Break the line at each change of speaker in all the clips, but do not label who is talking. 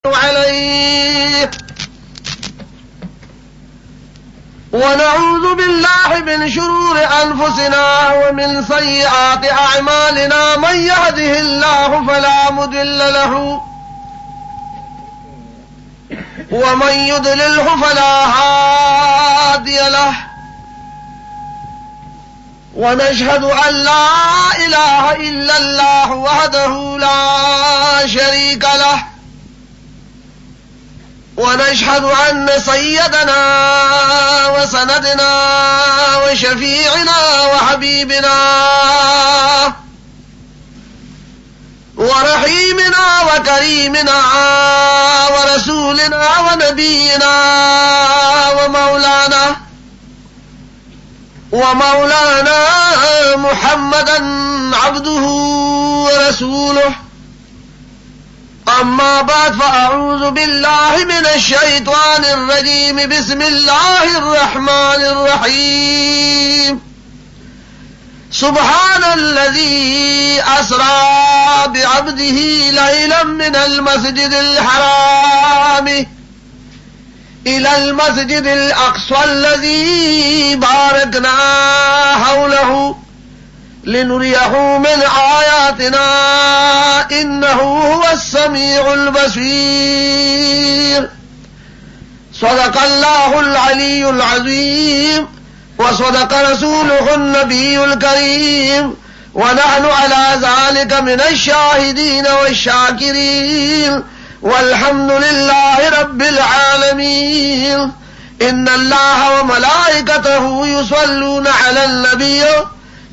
عليه. ونعوذ بالله من شرور أنفسنا ومن سيئات أعمالنا. من يهده الله فلا مضل له ومن يضلله فلا هادي له. ونشهد أن لا إله إلا الله وحده لا شريك له. ونشهد أن سيدنا وسندنا وشفيعنا وحبيبنا ورحيمنا وكريمنا ورسولنا ونبينا ومولانا محمدا عبده ورسوله. أما بعد فأعوذ بالله من الشيطان الرجيم. بسم الله الرحمن الرحيم. سبحان الذي أسرى بعبده ليلا من المسجد الحرام إلى المسجد الأقصى الذي باركنا حوله لنريه من آياتنا إنه هو السميع البصير. صدق الله العلي العظيم وصدق رسوله النبي الكريم. ونحن على ذلك من الشاهدين والشاكرين والحمد لله رب العالمين. إن الله وملائكته يصلون على النبي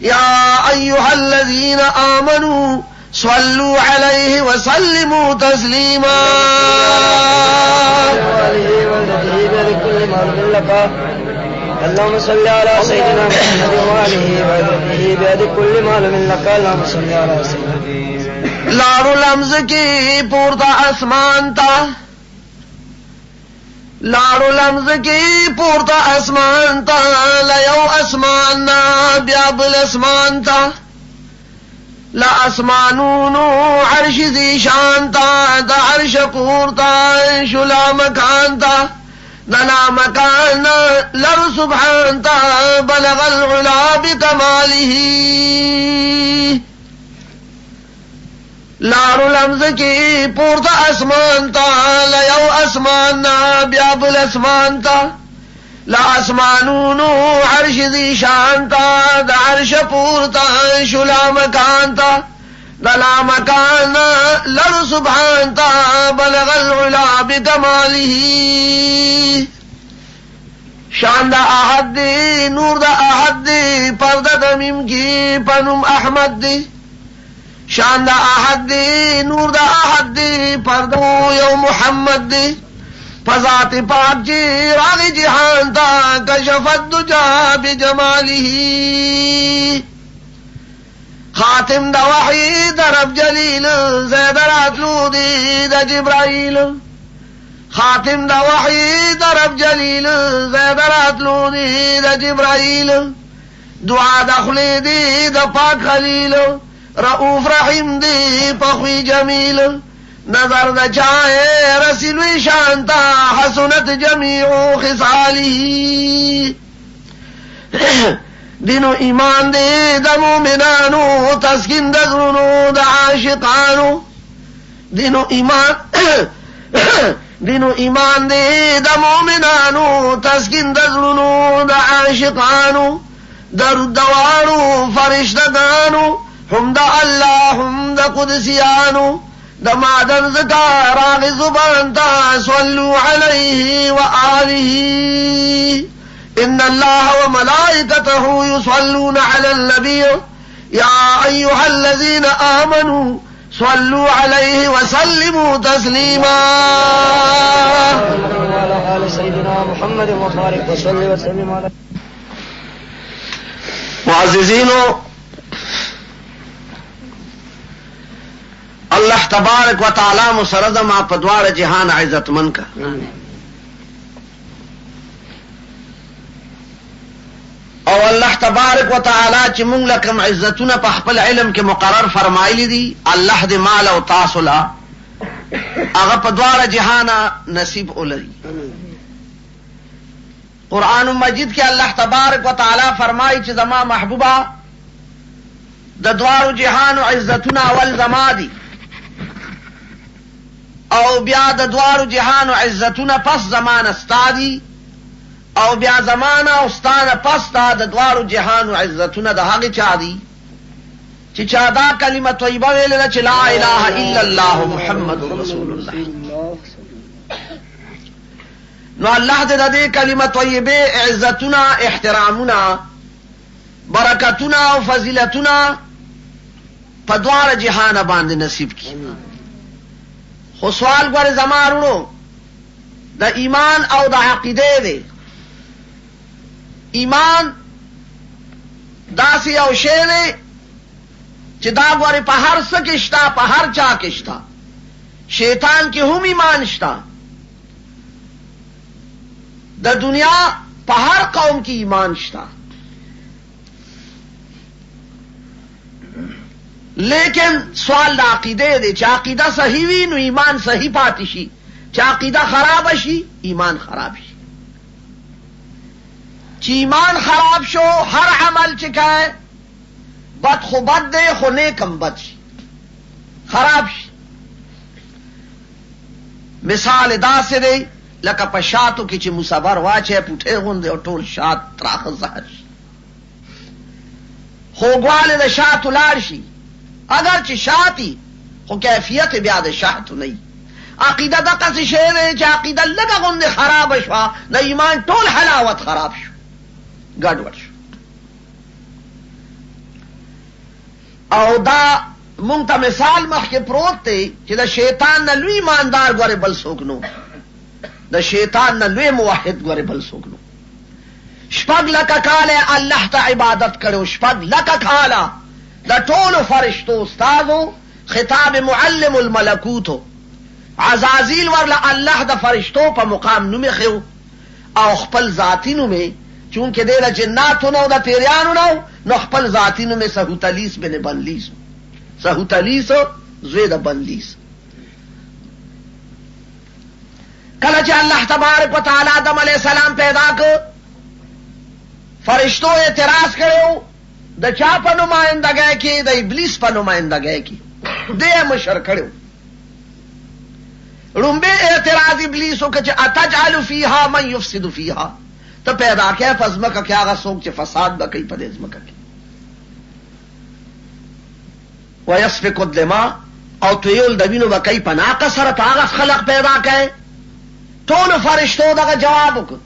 يا أيها الذين آمنوا صلوا عليه وسلموا تسليما.
اللهم صل على سيدنا محمد وآله وصحبه بيد كل معلوم لك. اللهم صل على سيدنا.
لارو لمز کی پورتا اسمان تا، لارو لمز کی پورتا اسمان تا، لیو اسمان نا بیابل اسمان تا، لا اسمانونو عرش ذی شان تا، دا عرش پورتا شلا مکان تا، دنا مکان لر سبحان تا، بلغ العلا بکماله. لارو لمز کی پورتا اسمان تا، لیو اسمان نا بیابل اسمان تا، لا اسمانونو عرش ذی شان تا، دا عرش پورتا شلا مکان تا، دلا مکان لر سبحان تا، بلغ العلا بکماله. شان دا احد دی، نور دا احد دی، پردہ دمیم کی پنم احمد دی. شان دا احد دی، نور دا احد دی، پردو یو محمد دی. فذات پاک جی راغی جہان تا، کشفت دجا بجماله. خاتم دا وحی دا رب جلیل، زیدرات لودی دا جبرائیل. خاتم دا وحی دا رب جلیل، زیدرات لودی دا جبرائیل. دعا دا خلیدی دا پاک خلیل، رؤوف رحیم دی پخوی جمیل. نظر دا چاہے رسلوی شانتا، حسنت جمیع خصالی. دینو ایمان دی دا مومنانو، تسکین دا زرنو دا عاشقانو. دینو ایمان دی دا مومنانو، تسکین دا زرنو دا عاشقانو. درود دوارو فرشتگانو، ہم دا اللہ ہم دا قدسیانو. دا مادن ذکر آغی زبان تا، صلو علیہ وآلہ. ان اللہ وملائکته یصلون علی النبی یا ایها الذین آمنوا صلو علیہ وسلموا تسلیما.
وعلى آل سيدنا محمد وبارك وصلي وسلم على.
معززینو، اللہ تبارک و تعالی مسرد ما پدوار جہان عزت من کا. او اللہ تبارک و تعالی چی مونگ لکم عزتنا پا خپل علم کے مقرر فرمائلی دی. اللہ دی مال او تاسلا هغه په دواړه جهانه نصیب ولري. قرآن مجید کې الله تبارک وتعالی فرمایي چې زما محبوبه د دواړو جهانو عزتونه اول زما دي او بیا د دواړو جهانو عزتونه پس زمانه ستا دي او بیا زمانه او ستانه پس تا د دواړو جهانو عزتونه د هغه چا دي چې چا دا کلمه طیبه ویل چې لا اله الا الله محمد رسول الله. نو الله دې د دې کلمه طیبه عزتونه احترامونه برکتونه او فضیلتونه په دواړه جهان باندې نصیب کړي. خو سوال غواړي زمارونو د ایمان او د عقیده دی. ایمان داسې یو شی دی چې دا غواړي په هر څه کې شته، په هر چا کې شته. شیطان کې هم ایمان شته، د دنیا په هر قوم کې ایمان شته، لیکن سوال د عقیده دی چې عقیده صحیح وي نو ایمان صحیح پاتې شي، چې عقیده خراب شي ایمان خراب شي. چې ایمان خراب شو هر عمل چې کوي بد خو بد دی خو نیک هم بد شي، خراب شي. مثال داسې دی لکه په شاتو کې چې مصبر واچي پوټې غوندې او ټول شات تراخه زهر شي. خوږوالی د شاتو لاړ شي، اگر چې شاتی خو کیفیت بیا د شاتو نه وي. عقیده دقسې شی دی چې عقیده لږه غوندې خرابه شوه د ایمان ټول حلاوت خراب شو، ګډوډ شو. او دا مونږ ته مثال مخکې پروت دی چې د شیطان نه لوی ایماندار ګورې بل څوک نو، د شیطان نه لوی موحد ګورې بل څوک نو. 6 لکه کاله الله ته عبادت کړو، 6 لکه کاله د ټولو فرشتو استادو، خطاب معلم الملکوتو. عزازیل ورله الله د فرشتو په مقام نومې خو او خپل ذاتی نومې، چونکې دی د جناتو نو د پیریانو نو خپل ذاتی نومې سهوتلیس بن بنلیس، سهوتلیس زوی د بنلیس. کله چې الله تبارک وتعالی آدم علیہ السلام پیدا کړ، فرشتو اعتراض کړو د چا په نمائندګۍ کې؟ د ابلیس په نمائندګۍ کې. دې مشر کړو. لومبه اعتراض ابلیس وکړ چې اتجعل فیها من یفسد فیها، ته پیدا کې په ځمکه کې هغه څوک چې فساد به کوي په دې ځمکه کې، ويسفك الدماء او تویل د وینو به کوي په ناقه سره، په هغه خلق پیدا کوي. ټولو فرشتو دغه جواب وکړ.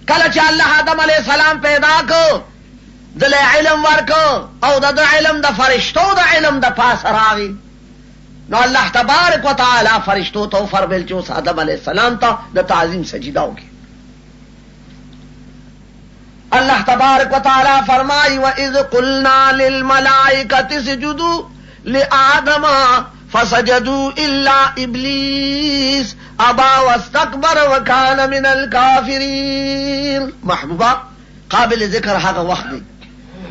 کله چې الله آدم علیہ السلام پیدا کړ دله علم ورکړ او د علم د فرشتو د علم د پاس راغی. نو الله تبارک وتعالی فرشتو ته فرمایل چې اوس آدم علیہ السلام ته د تعظیم سجده وکړي. اللہ تبارک و تعالی فرمائی وَإِذْ قُلْنَا لِلْمَلَائِكَةِ اسْجُدُوا لِآدَمَ فَسَجَدُوا إِلَّا إِبْلِيسَ أَبَى وَاسْتَكْبَرَ وَكَانَ مِنَ الْكَافِرِينَ. محبوبہ قابل ذکر هغه وخت دی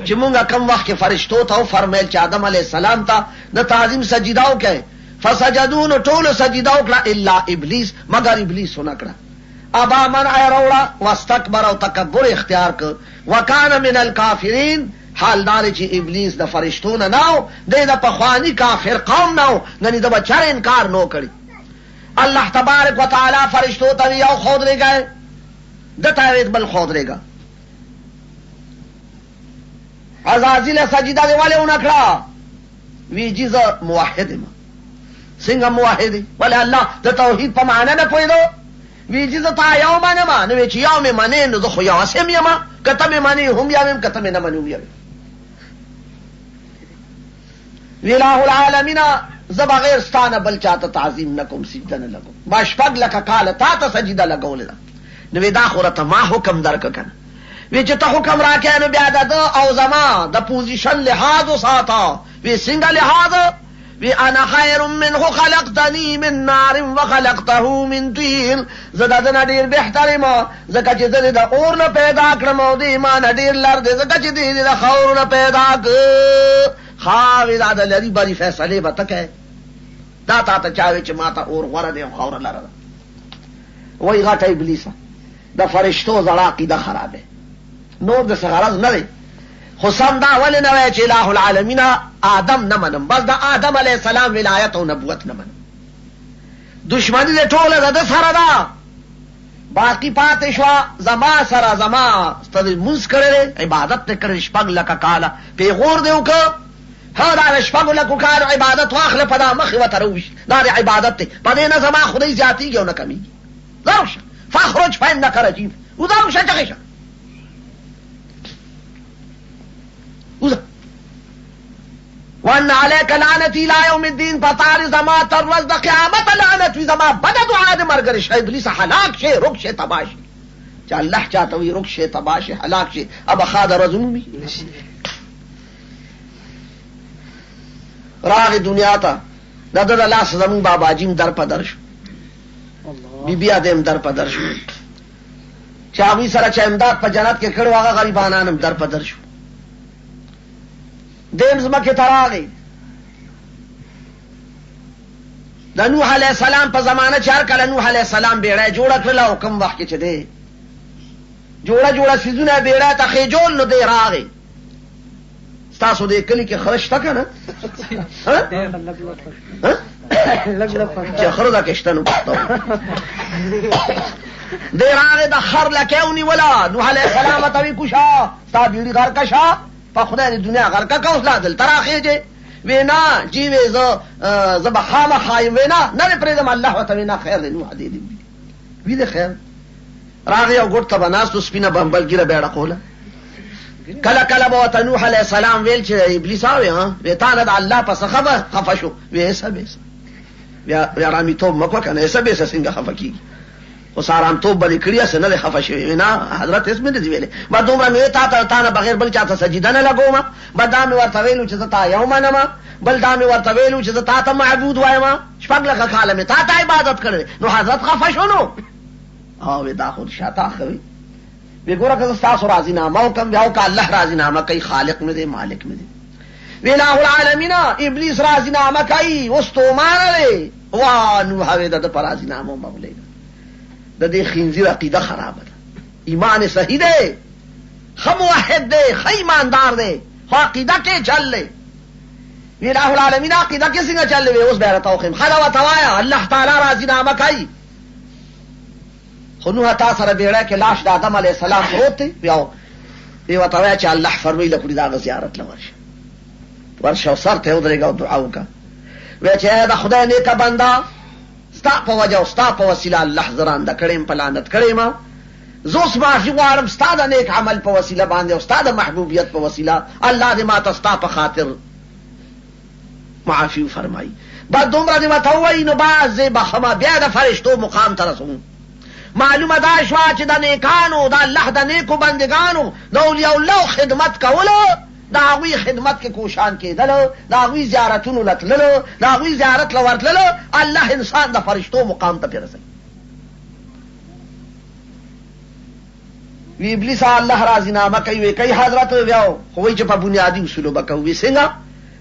چې مونږه کم وخت کې فرشتو ته فرمایل چې آدم علیہ السلام ته د تعظیم سجده وکړي. فسجدوا نو ټول سجده وکړه الا ابلیس، مگر ابلیس ونه کړه. ابا منع روڑا واستکبر او تکبر اختیار کر وکان من الکافرین. حال دار چې ابلیس د فرشتو نه نو، د پخوانی کافر قوم نو، ننی د بچر انکار نو کړي. الله تبارک وتعالی فرشتو ته یو خود لګای د تاوید بل خود لګا. عزازیل سجده دی والے اونکړه وی جز موحد ما څنګه موحد ولی الله د توحید په معنا نه پوهیدو. وی جز تا یو معنی ما نو چې یو مې معنی نو زه خو یو اسم یم، کته مې معنی هم یم کته مې نه معنی هم یم. وی الہ العالمین زه بغیر ستانه بل چاته تعظیم نکوم سجده نه لګوم. ما 6 لکه کاله تا ته سجده لګولې ده. نو وی دا خو راته ما حکم درک کنه. وی چې ته حکم راکې نو بیا د او زما د پوزیشن لحاظ وساته. وی څنګه لحاظ؟ وی انا خیر منه خلقتنی من نار وخلقته من طین. زه د نه ډیر بهتر ما ځکه چې زه د اور نه پیدا کړم او د ایمان ډیر لر دی ځکه چې دې د خور نه پیدا کړ. خاوی دا د لري بری فیصله به تکه دا تا ته چاوي چې ما ته اور غوره دی او خاوره لره ده. وایي غټه ابلیسه د فرشتو زړه عقیده خرابه، نور د څه غرض نه دی. خو سم دا ولې نه وایي چې اله العالمین آدم نه منم، بس د آدم علیه السلام ولایت او نبوت نه منم. دشمنی د ټوله د ده سره ده، باقی پاتې شوه زما سره. زما ستاسو لمونځ کړی دی، عبادت دې کړی 6 لکه کاله، پیغور دې وکړه، ها دا 6 لکه کاله عبادت واخله په دا مخې ورته راوویشت، دا د عبادت دی، په دې نه زما خدای زیاتېږي او نه کمېږي. لاړ شه فاخرج فإنک رجیم، وځه شه چغې شه وځه. وان علیک لعنتی لا یوم الدین، پتار زما تر ورځ د قیامت لعنت وي، زما بده دعا دې مرګري شه ابلیس هلاک شي، رک شي، تباه شي. چې الله چاته وي رک شي، تباه شي، هلاک شي، اب خاد رزمومي راغی دنیا ته. د ده د لاس زمون باباجیم در په در شو، بی بی ادم در په در شو، چې هغوی سره چې امداد په جنت کې کړو هغه غریبانان هم در په در شو. دیم ځمکې ته راغی. د نوح علیه السلام په زمانه چې هر کله نوح علیه السلام بیړۍ جوړه کړله او کوم وخت کې چې دی جوړه څیزونه بیړۍ ته خېجول، نو دی راغی. ستاسو دې کلي کې خره شته که نه؟ چې خره ده کې شته نو دی راغی، د خر لکۍ ونیوله. نوح علیه السلام ورته وایي کوشه ستا بیړي غرقه شه، په خدای د دنیا غرقه که اوس لا دلته راخېجې. وی نه جی وی زه به خامخا یم. وی نه دې پرېږدم. الله ورته وی نه خیر دی نوح دې وي دی خیر. راغی او ګوټ ته به ناست و، سپینه بمبلګیره به یې ړقوله. کله کله به ورته نوح علیه السلام ویل چې ابلیسا وی تا نه د الله په څه خفه شو. وی ایسه بیسه بیا ارامېتوب مه کوه که نه، ایسه بیسه څنګه خفه کېږي، اوس ارامتوب به دې کړي هسې نه دی خفه شوی. وی نه حضرت هېڅ مې نه دي ویلې، به دومره مې تا نه بغیر بل چا ته سجده نه لګومه، بل دا مې ورته ویلو چې زه تا یو منمه، بل دا مې ورته ویلو چې زه تا ته معبود وایم، 6 لکه کاله مې تا ته عبادت کړی. نو حضرت خفه شو نو. وی دا خو شاته ښه وي. وی ګوره که زه ستاسو راضینامه وکړم بیا وکړه الله راضینامه کوي، خالق مې دی مالک مې دی. وی اله العالمین ابلیس راضینامه کوي، اوس تومانه دی. وا نوح وی د ده په راضینامه مغلی ده. د دې خنزیر عقیده خرابه ده، ایمان صحیح دی، ښه موحد دی، ښه ایماندار دی، خو عقیده کې چل دی. وی اله العالمین عقیده کې څنګه چل دی؟ اوس به یې راته وښیم. ښه ده ورته وایه الله تعالی راضینامه کوي. خو نوح تا سره بیړۍ کې لاش د آدم علیه السلام پروت دی. بیا وی ورته وایه چې الله فرمایي له کړي د هغه زیارت له ورشه او سر ته یې ودرېږه او دعا وکړه. وایه چې ای د خدای نیکه بنده، ستا په وجه او ستا په وسیله الله زه رانده کړی یم، په لعنت کړی یم. زه اوس معافي غواړم ستا د نیک عمل په وسیله باندې او ستا د محبوبیت په وسیله. الله دې ما ته ستا په خاطر معافي وفرمایي. بعد دومره دې ورته ووایي نو بعد زه بخمه، بیا د فرشتو مقام ته رسوم. معلومه دا شوه چې د نیکانو د الله د نیکو بندګانو د اولیاء الله خدمت کولو، د هغوی خدمت کې کوشان کېدلو، د هغوی زیارتونو له تللو، د هغوی زیارت له ورتللو، الله انسان د فرشتو مقام ته پرې رسوي. وی ابلیس الله راضینامه کوي. وی کوي حضرت بیا خو وایي چې په بنیادي اصولو به کوو. وی څنګه؟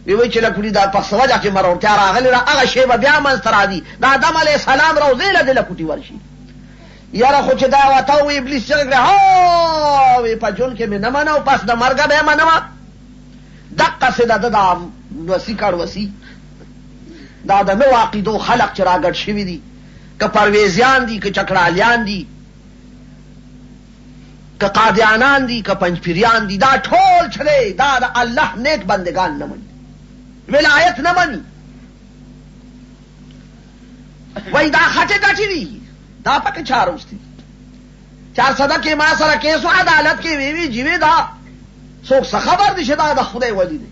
وی چې له کلي دا په څه وجه کې مرورتیا راغلې ده هغه شی به بیا منځته راځي. د آدم علیه السلام روضې له دې له کوټي ورشي. یاره خو چې دا ورته ووایي ابلیس چغې کړې هو وی په ژوند کې مې نه منه او پس د مرګه به یې منمه. دقسې د ده دا وسي کړوسي دا د نوو عقیدو خلق چې راګډ شوي دي، که پرویزیان دي، که چکړالیان دي، که قادیانان دي، که پنجپیریان دي، دا ټول چې دی دا د الله نیک بندگان نه مني، ولایت نه مني. وایي دا خټې ګټې دي، دا پکې چا روستي 400 کې ما سره کیس و عدالت کې وی جیوی دا څوک څه خبر دي چې دا د خدای ولی دی.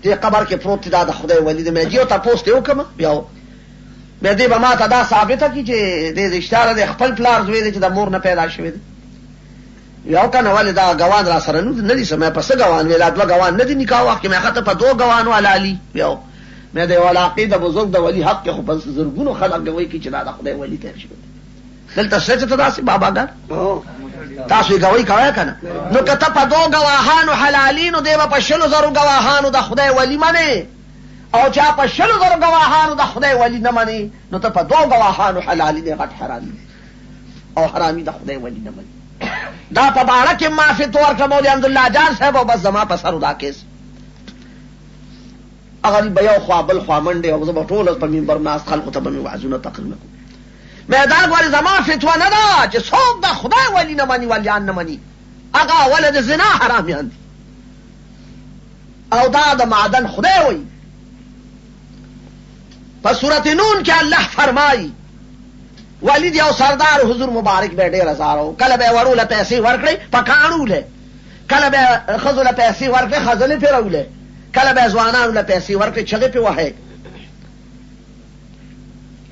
دې قبر کې پروت دا د خدای ولی دی. مې دیو تاسو ته وکم بیا مې دې به ما ته دا ثابته کی چې دې اشاره د خپل پلار زوی دی چې د مور نه پیدا شوی دی. یو کنه ولې دا غوان را سره نه دي سمه پس غوان ویلا دوه غوان نه دي نکاح وخت مې خاطر په دوه غوانو علالي. بیا مې د علاقه د بزرګ د ولی حق خو په زرګونو خلک دی وای کی چې دا د خدای ولی ته شي. دلته څه ته داسې باباګر تاسو یې غوي کوي کنه. نو کته په دوه غواهانو حلالینو دی په 100,000 غواهانو د خدای ولی منه او چا په 100,000 گواهانو د خدای ولی نه مني نو ته په 2 گواهانو حلالي دی غټ حرامي او حرامي د خدای ولی نه مني. دا په باړه کې معافي تور کړ مولوی حمدالله جان صاحب او بس زما په سر دا کیس هغه به یو خوا بل خوا منډه او زه به ټول په منبر ناس خلکو ته به مې وعظونه تقریر کوم. مې دا غواړي زما فتوا نه ده چې څوک د خدای ولی نه مني ولیان نه مني هغه ولد زنا حرامیان دي او دا د معدن خدای وي. په سورۃ نون کې الله فرمایي والد یو سردار حضور مبارک به ډېر هزارو کله به ورول پیسې ورکړي پکانو له کله به خزل پیسې ورکړي خزل پیروله کله به ځوانانو له پیسې ورکړي چغې په وهه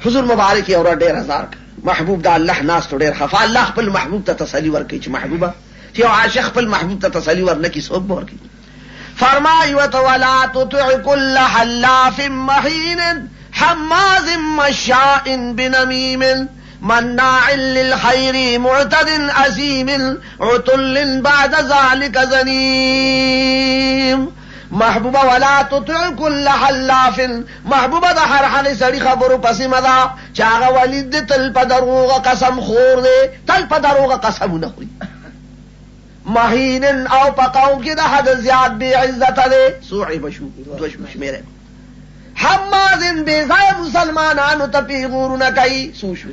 حضور مبارک یو ډېر هزار محبوب د الله ناس ډېر خفا الله خپل محبوب ته تسلی ورکړي چې محبوبه چې عاشق خپل محبوب ته تسلی ورنکي څوک به ورکړي. فرمایي ولا تطع كل حلاف مهين حماز مشاء بنميم مناع للخير معتد أثيم عتل بعد ذلك زنيم. محبوبه ولا تطع كل حلاف محبوبه د هر حل سړي خبرو پسې مدا چې هغه ولید تل په دروغه قسم خور دی تل په دروغه قسمونه خوري مهین او پقاو کې د حد زیات بی عزت دی سوعي بشو دوش مشمره حمازن بیزای مسلمانانو ته پیغورونه کوي سوشو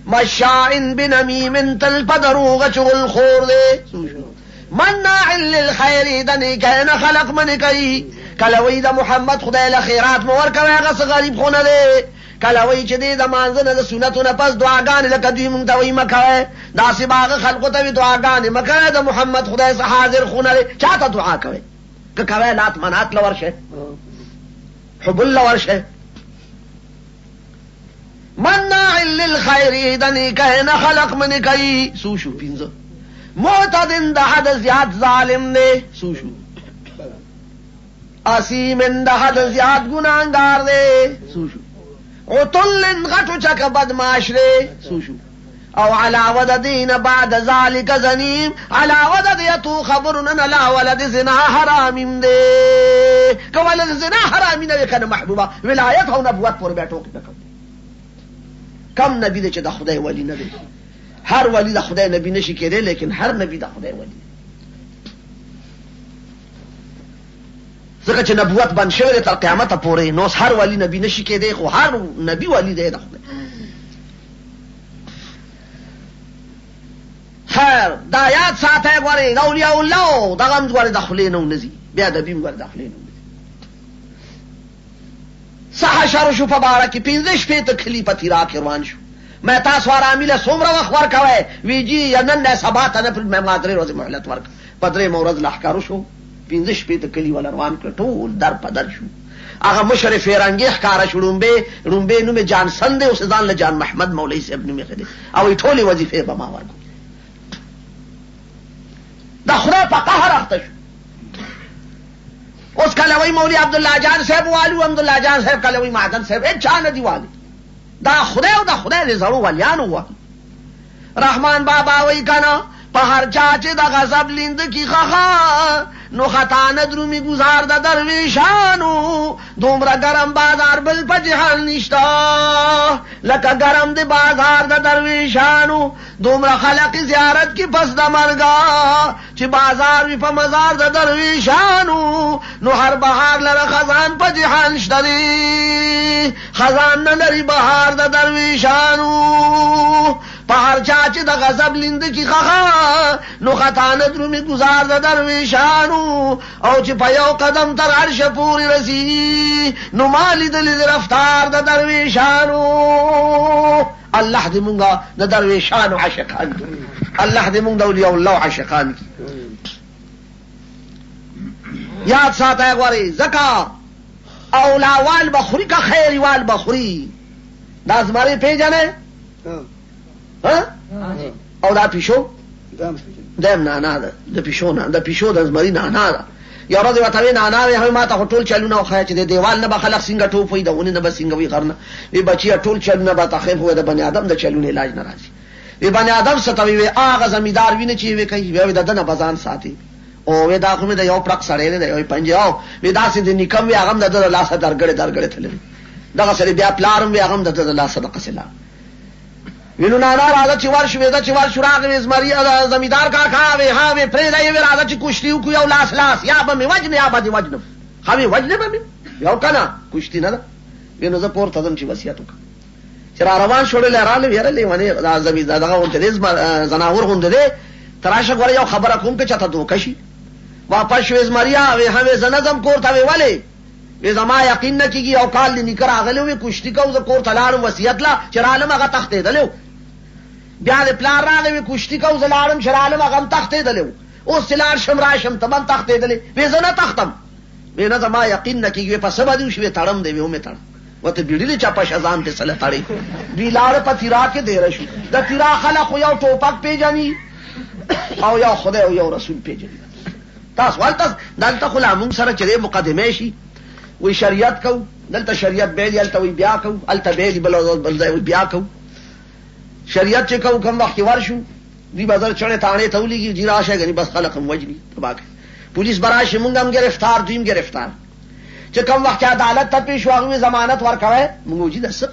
مشاعن بنمیم تل په دروغه چغل خور دی سوشو مناع للخير دني كان خلق من کوي کلوی د محمد خدای له خیرات مور کوي هغه غریب خونه دی کلوی چې د مانځنه د سنتونو پس دعاګانې لکه دوی مونږ ته وایي مکوئ داسې باغ خلقو ته وي دعاګانې مکوئ د محمد خدای څخه حاضر خونه دی چاته دعا کوئ که کوئ لات منات لورشه حب الله ورشه مناع للخير دني كان خلق من کوي سوشو پینځه معتدن د حد زیاد ظالم دی سوشو اسیمن د حد زیاد گناهګار دی سوشو عتلن غټو چک بدمعاش دی سوشو او علاوه د دین بعد ذلك زنیم علاوه د یتو خبرن لا ولد زنا حرام دی که ولد زنا حرام نه کنه محبوبه ولایت او نبوت پر بیٹو کې کم نبی دی چې د خدای ولی نه دی هر ولی د خدای نبی نشي کېدی لیکن هر نبی د خدای ولی ځکه چې نبوت بند شوی تر قیامت پورې نو هر ولی نبی نشي کېدی خو هر نبی ولی دی د خدای. خیر دا یاد ساته غوري اولیاء الله دا غم غوري داخلي نه نزي بیا د بیم غوري داخلي نه صح شر شو مبارک 15 شپې ته کلی په تیراک روان شو میں تاسو عامله څومره وخت ورکوي ویجی یا نن سبا ته په مغادره ورځ مهلت ورک پدری مورز لحکارو شو 15 شپې ته کلی ول روان کړ ټول در په در شو هغه مشرف رنگي ښکارا شړومبه رومبه نو جان سند او سزان له جان محمد مولوی صاحب نو میخدي او ټولي وظیفه به ما ورکو دا خدای په قهر اخته شو. اوس کله وای مولوی عبد الله جان صاحب والو عبد الله جان صاحب کله وای معدن صاحب هیڅ چا نه دی والی دا خدای او دا خدای له زړو ولیانو و رحمان بابا وای کنه په هر چا چې د غضب لیند کی خخا نو خطا نه درومي گزار د درویشانو دومره ګرم بازار بل په جهان نشتا لکه ګرم د بازار د درویشانو دومره خلق زیارت کی پس د مرګا چې بازار وی په مزار د درویشانو نو هر بهار لره خزان په جهان شتري خزان نه لري بهار د درویشانو په هر چا چې د غضب لیند کی خخا نو خطا نه درومي گزار د درویشانو او چې په یو قدم تر عرش پوری رسی نو مالی دل رفتار د درویشانو. الله دې مونږه د درویشانو عاشقان کی الله دې مونږ د اولیاء الله عاشقان کی یاد ساته غوري زکا او لاوال بخوري کا خیر وال بخوري دا زماري پیجنه ها او دا پیشو دم نه ده د پیشو نه د پیشو د زمری نه ده یا ورځ وته نه نه ما ته ټول چلونه خو چې د دیوال نه بخلق څنګه ټوپ وي دونه نه بس څنګه وي غرنه وی بچي ټول چلونه به تخف وي د بنی ادم د چلونه علاج نه راځي وی بنی ادم ستوي وي اغه زمیدار ویني چې وی کوي وی د دنه بزان ساتي او وې دا کومه د یو پړق سړی دی یو پنځه او وې دا سې د نکم وی هغه د لاسه درګړې تللی دغه سره بیا پلارم وی هغه د لاسه د قصلا وینو نه راځه چې ورشو وې دا چې ورشو راغې زمری زمیدار کا وی ها وی پرې دی وی راځه چې کوشتیو کو یو لاس یا به می وجنه یا به وجنه خو می وجنه به یو کنه کوشتي نه وینو زه پورته دم چې وصیت وکړ چې روان شوړل رااله ویره لیوانه دا زمیدار دغه ونته زناور غونډه تراشه غره یو خبره کوم کې چاته دوکشي واپس شوز مریا وی هغه زنظم کوړه وی ولی وی زما یقین نه کیږي او کال دې نکر اغلو وی کوشتي کو ز کوړه لاړم وصیت لا چرالم هغه تختې دلو بیا دې پلان راغی وی کوشتي کو ز لاړم چرالم هغه تختې دلو او سلار شمراشم تمن تختې دلې وی زنه تختم وی نه زما یقین نه کیږي په سبا دی شوی تړم دی ومه تړم وته بیړلې چا په شزان ته سره تړي وی لاړ په تیرا کې دی رشو د تیرا خلق یو ټوپک پیجنی او یو خدای او یو رسول پیجنی تاسو ولته دلته خلا مون سره چې مقدمه شي وی شریعت کو دلته شریعت بیل یلته وی بیا کو الته بیل بل ځای وی بیا کو شریعت چې کو کوم وخت ورشو دی بازار چړې تانه تولېږي جیرا شه غني بس خلق موجني تباک پولیس براشه مونږ هم گرفتار دیم گرفتار چې کوم وخت عدالت ته پیش واغوي ضمانت ورکوي مونږ جی دس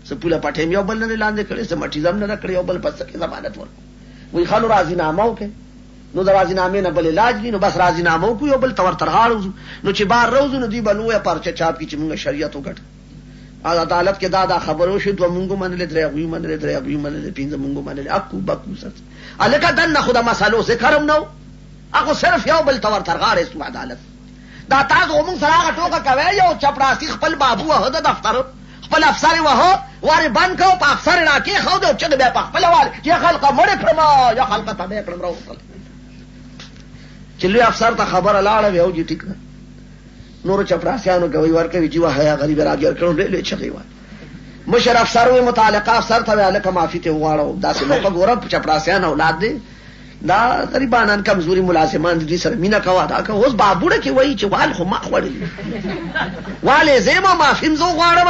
سپوله پټه یو بل نه لاندې کړي سمټی زم نه کړي یو بل پس کې ضمانت ورکوي وی خلو راضی نامه وکړي نو د راضی نامې نه بل علاج نو بس راضی نامه وکړو یو بل تور ترغاړو نو چې بار روزو نو دی بلوه پرچه چاپ کی چې موږ شریعت وکړ عدالت کې دا خبرو شو دوه موږ منل درې وی منل پینځه موږ منل اكو بکو سات الکه دنه خدا مسالو ذکرم نو هغه صرف یو بل تور ترغاړ اسم عدالت دا تاسو موږ سره هغه ټوکه کوي یو چپړاسي خپل بابو هدا دفتر خپل افسر وه واره بند کو په افسر راکې خو د چې بیا په خپل وال یا خلق مړ کړم یا خلق ته به کړم راوصل چې لوی افسر ته خبر لاړه یو جی ټیک نور چپړاسیانو کوي ورکوي چې واه یا غریب راګر کړو له چغي وای مشر افسر وي متعلقه افسر ته الکه معافي ته واړو داسې نو په ګوره چپړاسیان اولاد دي دا غریبانان کمزوري ملازمان دي سره مینا کوا دا که اوس بابوړه کې وای چې وال خو ما وړي والے زما معافیم زو غواړم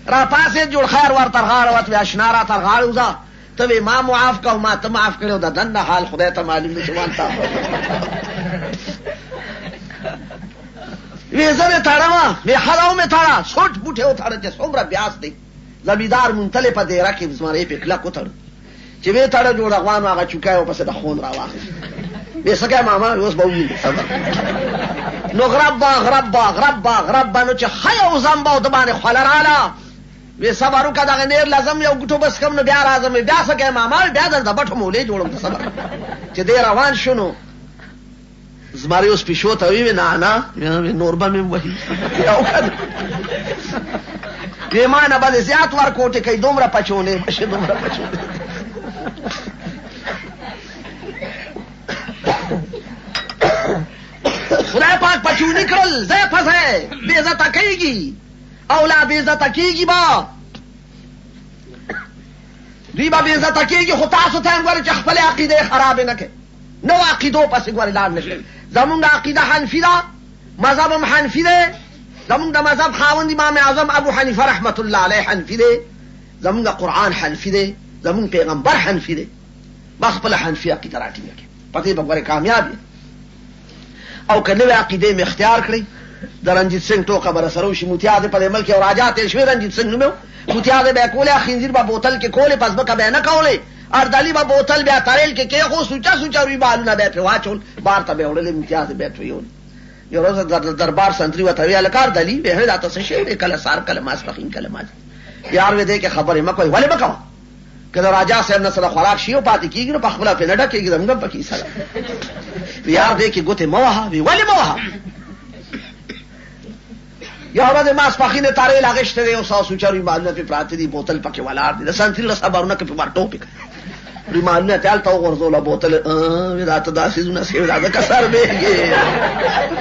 را پاسه جوړ خیر ور ترغاړ وت آشنا را ترغاړ وځه ته ما معاف کو ما ته معاف کړو دا دنه حال خدای ته معلوم دي چې وانتا وی زره تاړه وی حلاو می تاړه سوټ بوټه و تاړه چې څومره بیاس دی زمیدار منتله په دیره کې زماره په کلا کوتړ چې وی تاړه جوړ غوانو هغه چوکایو پس د خون را واخ وی سګه ماما اوس به وی نو غرب نو چې خیا زمبا د باندې خلراله وی صبرو کا دغه نیر لازم یو ګټو بس کوم نو بیا راځم بیا سګه ماما بیا د بټو مولې جوړم صبر چې دې روان شونو زماری اوس پښو ته وی نه نور به مې وਹੀ یو کړ پیمانه باندې زیات ورکوټه کوي دومره پچولې مشه دومره پچولې خدای پاک پچونی کړل زه فزه بے عزت کیږي اولاد بے عزت کیږي با دی با بے عزت کیږي خو تاسو ته غواړي چې خپل عقیده خراب نه کړي نو عقیدو پس غواړي لاړ نشي زمونږ عقیده حنفی ده مذهب حنفی ده زمونږ د مذهب خاوند امام اعظم ابو حنیفه رحمت الله علیه حنفی ده زمونږ قرآن حنفی ده زمونږ پیغمبر حنفی ده بس خپل حنفی عقیده راټینګه کړي پته به غواړي کامیاب او کله عقیده می اختیار کړی د رنجیت سنگ ټوکه بر سره وشي متیاده په ملک او راجات شوی رنجیت سنگ نو متیاده به کوله خنزیر په بوتل کې کوله پس به کبه نه کوله اردالی با بوتل بیا تاریل کې خو سوچا روی بالونه به په واچول بار ته به وړل امتیاز به ویول یو روز دربار سنتری وته ویل کار دلی به دا تاسو شی کله سار کله ماسپخین کله ماج یار وې دې کې خبره مکوې ولی مکو کله راجا صاحب نه سره خوراک شیو پاتې کیږي نو په خپل په نډه کېږي زموږ په کې سره یار دې کې ګوته موها وی ولی موها یا ورځ ماسپخین تاریل هغه شته یو سوچا روی بالونه په پراته دي بوتل پکې ولار دي سنتری له صبرونه کې په ورټو پک ریمانه تل تا ورزوله بوتل دا ته داسې زونه سیو دا کسر بهږي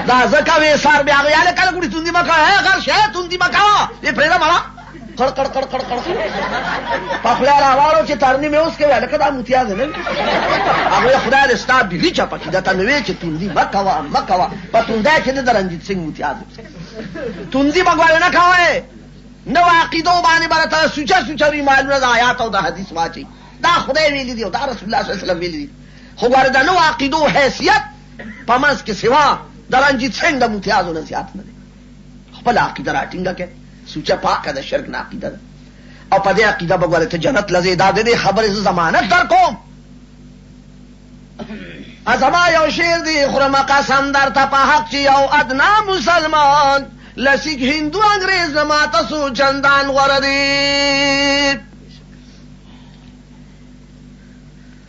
دا زکه وې سر بیا غیاله کله ګړي توندې مکا غر شه توندې مکا دې پرېدا مړه کړ کړ کړ کړ کړ په خپل راوړو چې ترنی مې اوس کې لکه دا متیاز نه هغه خدای له ستاب دی چې پکې دا ته نوې چې توندې مکا په توندې کې د رنجیت سنگ متیاز توندې بګوال نه کاوه نو عقیدو باندې برته سوچا ریمانه د آیات او د حدیث واچي دا خدای ویلی دی او دا رسول الله صلی الله علیه وسلم ویلی دی خو ورته نو عقیدو حیثیت پمنس کې سوا د رنجیت سنگ د ممتازو نه زیات نه دی. خپل عقیده راټینګه کې سوچه پاکه د شرک نه عقیده ده او په دې عقیده به ولته جنت لزی دا دې خبرې ضمانت در کوم. ازما یو شیر دی خرم قسم در ته په حق چې یو ادنا مسلمان لسیک هندو انګریز نه ماته سو چندان غوره دی.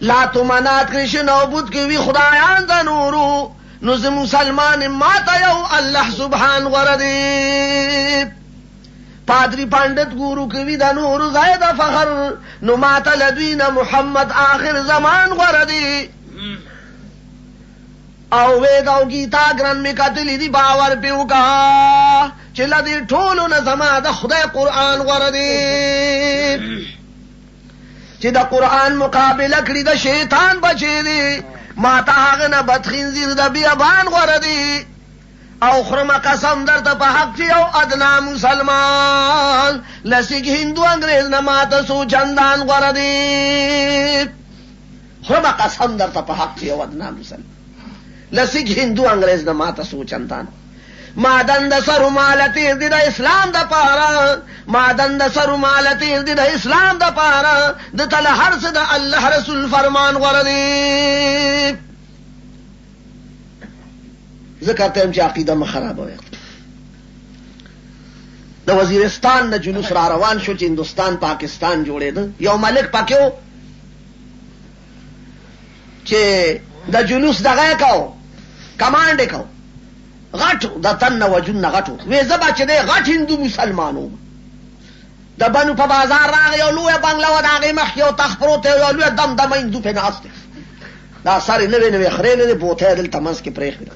لا تو منات کرشن او بود کې وی خدایان د نورو نو زه مسلمان ماته یو الله سبحان غوره دی. پادری پانډت ګورو کې وی د نورو زائد فخر نو ماته لدوینه محمد آخر زمان غوره دی. او وید او گیتا ګران می کتلی دی باور پیو کا چې لدی ټولو نه زما د خدای قرآن غوره دی. چې د قرآن مقابله کړي د شیطان بچی دی ماته هغه نه بدخنزیر د بیابان غوره دی. او خرم قسم درته په حق چې یو ادنا مسلمان لسیک هندو انګریز نه ماته سو چندان غوره دی. خرم قسم درته په حق چې یو ادنا مسلمان لسیک هندو انګریز نه ماته سو چندان. مادن د سرو مالتی دی د اسلام د پاره مادن د سرو مالتی دی د اسلام د پاره د تل هر څه د الله رسول فرمان غوړه دی. ذکر ته چې عقیده مخ خرابوي. د وزیرستان نه جلوس را روان شو چې هندوستان پاکستان جوړېده. یو ملک پکې و چې د جلوس دغه کو کمانډ کو غټ د تن وجن غټو وې زبا چې دی غټ هندو مسلمانو د بنو په بازار راغی یو لوی بنگله و د هغې مخ یو تخت پروت یو لوی دمدمه هندو پې ناست دی. دا سرې نوې نوې خرې نه دی بوتی دلته منځ کې پرېښې ده.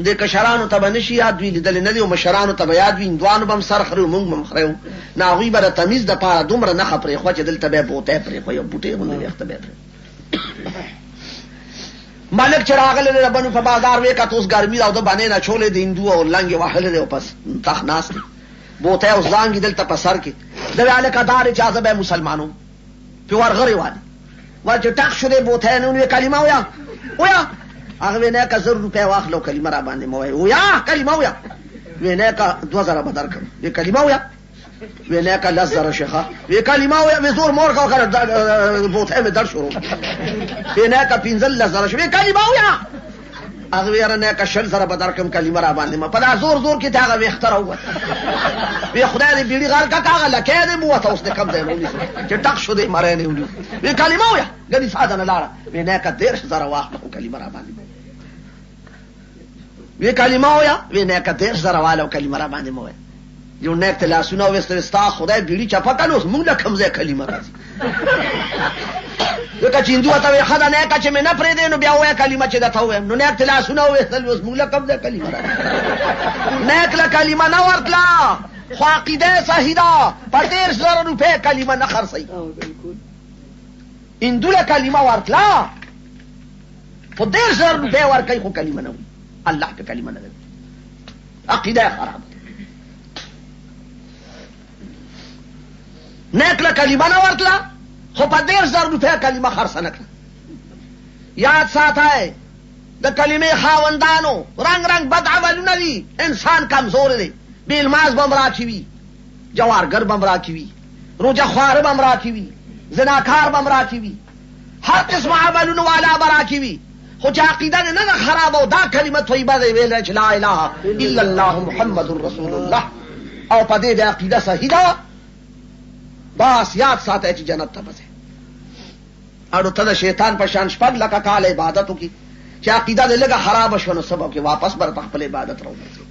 د کشرانو ته به نه شي یاد وي لیدلې نه دي او مشرانو ته به یاد وي هندوانو به هم سر خرې مونږ به هم خرې وو نه هغوی به د تمیز دپاره دومره نښه پرېښوه چې دلته به یې بوتی پرېښوه یو بوټۍ غوندې ویښته به یې ملک چې راغلی دی د بنو په بازار ویې کته اوس ګرمي ده او د بنې نه چولې د هندو او لنګې وهلی دی او پس تخت ناست دی بوتی او زانګې دلته په سر کې د وی هلکه دارې چې زه به یې مسلمانو پې ورغرې والي ور چې ټک شو دی بوتی نه ونیوې کلمه ویه ویه هغه وی نه که 1000 روپۍ واخله او کلمه را باندې مه وایه ویه کلمه ویه وی نه که 2000 به درکړم وی کلمه ویه وی نه که 10,000 شیخه وی کلمه ویه وی زور مور که بوتی مې در شروع وی نه که 15,000 وی کلمه ویه هغه وی یاره نه که 20,000 به درکړم کلمه را باندې مه په دا زور زور کې ته هغه ویښته راووت وی خدای دې بیړي غر که هغه لکۍ دې موته اوس دې کم ځای نه ونیسو چې ټک شو دې مری نه ونیو وی کلمه ویه ګنې ساده نه لاړه وی نه که 10,000 واخله خو کلمه را باندې وی کلمه ویه وی نه که 10,000 واله او کلمه را باندې مه ویه یو نیک ته لاسونه وویستل ستا خدای بیړي چپه کړل اوس موږ له کوم ځای کلمه راځي ځکه چې هندو ته وایي ښه ده نیکه چې مې نه پرېږدې نو بیا ووایه کلمه چې درته ووایم نو نیک ته لاسونه وویستل اوس موږ له کوم ځای کلمه راځي نیک له کلمه نه ورتله خو عقیده یې صحیح ده په 10,000 روپۍ کلمه نه خرڅوي هندو له کلمه ورتله خو 10,000 روپۍ ورکوي خو کلمه نه وي الله که کلمه نه ده عقیده یې خراب نیک له کلمه نه ورتله خو په 10,000 روپۍ کلمه خرڅه نه کړه. یاد ساتئ د کلمې خاوندانو رنګ رنګ بد عملونه دي انسان کمزور دی بیلماز به هم راکې وي جوارګر به هم راکې وي روجه خواره به هم راکې وي زناکار به هم راکې وي هر قسم عملونو والا به راکې وي خو چې عقیده دې نه ده خرابه او دا کلمه طیبه دی ویلی چې لا اله الا الله محمد رسول الله او په دې د عقیده صحیح ده بس یاد ساتئ چې جنت ته بځئ اړو ته د شیطان په شان 6 لکه کال عبادت وکړي چې عقیده دې لږه خرابه شوه نو سبب کې واپس به په خپل عبادت راوګرځئ.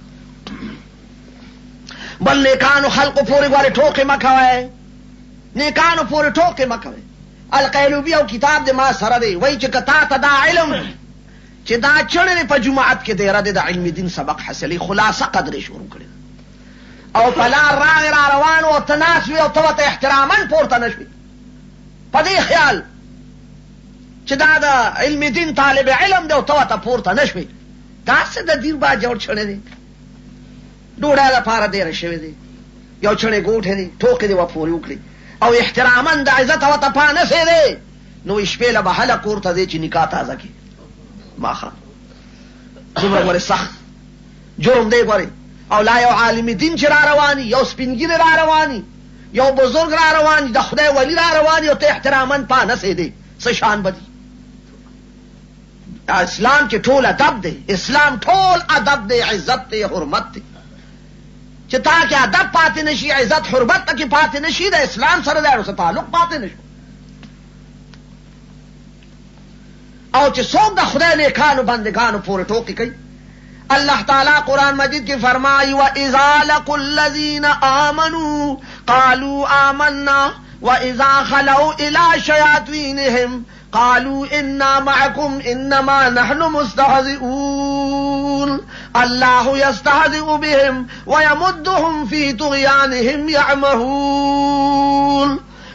بل نیکانو خلقو پورې ګورې ټوکې مه کوئ نیکانو پورې ټوکې مه کوئ. القیلوبي او کتاب دې ما سره دی وایي چې که تا ته دا علم چې دا چړې په جماعت کې دیره دی د علم دین سبق حاصلوي خلاصه قدرې شروع کړې او په لار راغې را روان او ته ناست وي او ته ورته احتراما پورته نه شوې په دې خیال چې دا د علم دین طالب علم دی او ته ورته پورته نه شوې داسې د دیر با جوړ شوی دی ډوډۍ دپاره دیره شوی دی یو چړې ګوټې دی ټوکې دې ورپورې وکړې او احتراما د عزت ورته پانسې دی نو شپې له به هله کور ته دی چې نکاح تازه کړي ماښام څومره ګورې سخت جرم دی ګورې. او لا یو عالم دین چې را رواني، یو سپینګیری را رواني، یو بزرگ را رواني، د خدای ولی را رواني، او ته احترامن پانسې دی، څه شان بدی. اسلام کې ټول ادب دی، اسلام ټول ادب دی، عزت دی، حرمت دی. چې تا کې ادب پاتې نشي، عزت حرمت پکې پاتې نشي، د اسلام سره د اړو تعلق پاتې نشي. او چې څوک د خدای نیکانو بندگانو پورې ټوکې کوي، اللہ تعالیٰ قرآن مجید کی فرمائی وَإِذَا لَقُوا الَّذِينَ آمَنُوا قَالُوا آمَنَّا وَإِذَا خَلَوْا إِلَىٰ شَيَاطِينِهِمْ قَالُوا إِنَّا مَعَكُمْ إِنَّمَا نَحْنُ مُسْتَهْزِئُونَ اللَّهُ يَسْتَهْزِئُ بِهِمْ وَيَمُدُّهُمْ فِي طُغْيَانِهِمْ يَعْمَهُونَ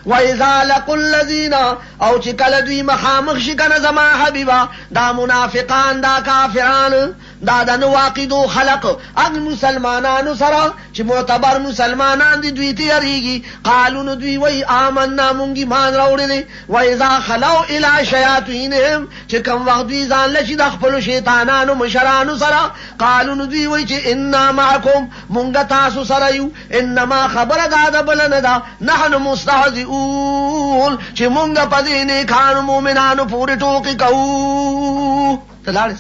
وَإِذَا لَقُوا الَّذِينَ او چې کله دوی مخامخ شي کنه زما حبیبا، دا منافقان، دا کافران، دا د نواقدو خلق اغ مسلمانانو سره چې معتبر مسلمانان دي، دوی تیریږي. قالو نو دوی وی آمنا مونږ ایمان راوړل. وإذا خلوا إلى شیاطینهم چې کوم وخت دوی ځان لشي د خپل شیطانانو مشرانو سره، قالو نو دوی وی چې انا معکم مونږ تاسو سره یو، انما خبر دا بل نه دا نحن مستهزئون چې مونږ په دې نیکانو مؤمنانو پورې ټوکې کوو. تلاړې